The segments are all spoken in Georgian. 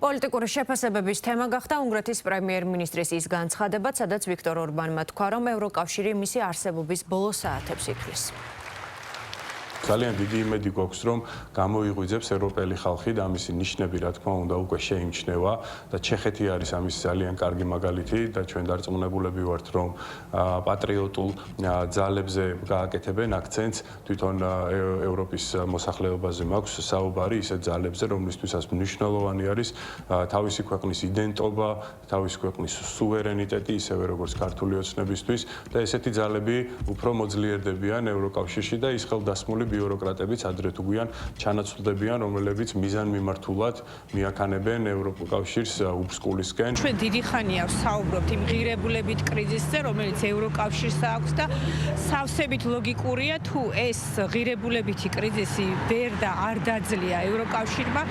პოლიტიკური შეფასებების თემა გახდა უნგრეთის პრემიერ-მინისტრის ის განცხადება, სადაც ვიქტორ ორბანმა თქვა, რომ ევროკავშირი მისი არსებობის ბოლო საათებს ითვლის. ძალიან დიდი იმედი გვაქვს, რომ გამოიღვიძებს ევროპელი ხალხი და ამისი ნიშნები, რა თქმა უნდა, უკვე შეიმჩნევა და ჩეხეთი არის ამის ძალიან კარგი მაგალითი და ჩვენ დარწმუნებულები ვართ, რომ პატრიოტულ ძალებზე გააკეთებენ აქცენტს თვითონ ევროპის მოსახლეობაზე მაქვს საუბარი ისეთ ძალებზე, რომლისთვისაც მნიშვნელოვანი არის თავისი ქვეყნის იდენტობა, თავისი ქვეყნის სუვერენიტეტი, ისევე როგორც ქართული ოცნებისთვის და ესეთი ძალები უფრო მოძლიერდებიან ევროკავშირში და ის ხელდასმული ბიუროკრატებიც ადრე თუ გვიან ჩანაცვლდებიან, რომლებიც მიზანმიმართულად მიაქანებენ ევროკავშირს უბსკულისკენ. ჩვენ დიდი ხანია ვსაუბრობთ იმ ღირებულებით კრიზისზე, რომელიც ევროკავშირს აქვს და სავსებით ლოგიკურია, თუ ეს ღირებულებითი კრიზისი ვერ და არ დაძლია ევროკავშირმა,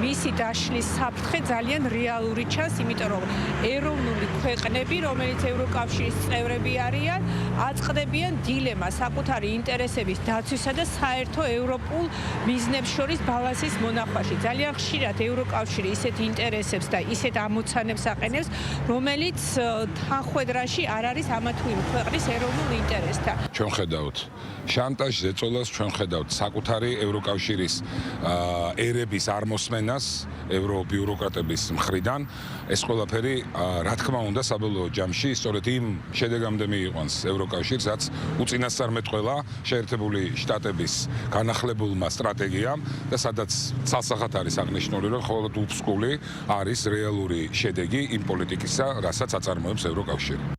მისი დაშლის საფრთხე ძალიან რეალური ჩანს, იმიტომ რომ ეროვნული ქვეყნები, რომელიც ევროკავშირის წევრები არიან, აწყდებიან დილემას საკუთარი ინტერესების დაცვისა და საერთო ევროპულ მიზნებს შორის ბალანსის მონახვაში. ძალიან ხშირად ევროკავშირი ისეთ ინტერესებს და ისეთ ამოცანებს აყენებს, რომელიც თანხვედრაში არ არის ამა თუ იმ ქვეყნის ეროვნულ ინტერესთან. ჩვენ ხედავთ შანტაჟს, ზეწოლას, ჩვენ ხედავთ საკუთარი ევროკავშირის ერების არმოსმენას ევრობიუროკრატების მხრიდან. ეს ყველაფერი, რა თქმა უნდა, საბოლოო ჯამში სწორედ იმ შედეგამდე მიიყვანს ევროკავშირს, რაც უწინასწარმეტყველა შეერთებული შტატების განახლებულმა სტრატეგიამ და სადაც ცალსახად არის აღნიშნული, რომ მხოლოდ უბსკული არის რეალური შედეგი იმ პოლიტიკისა, რასაც აწარმოებს ევროკავშირი.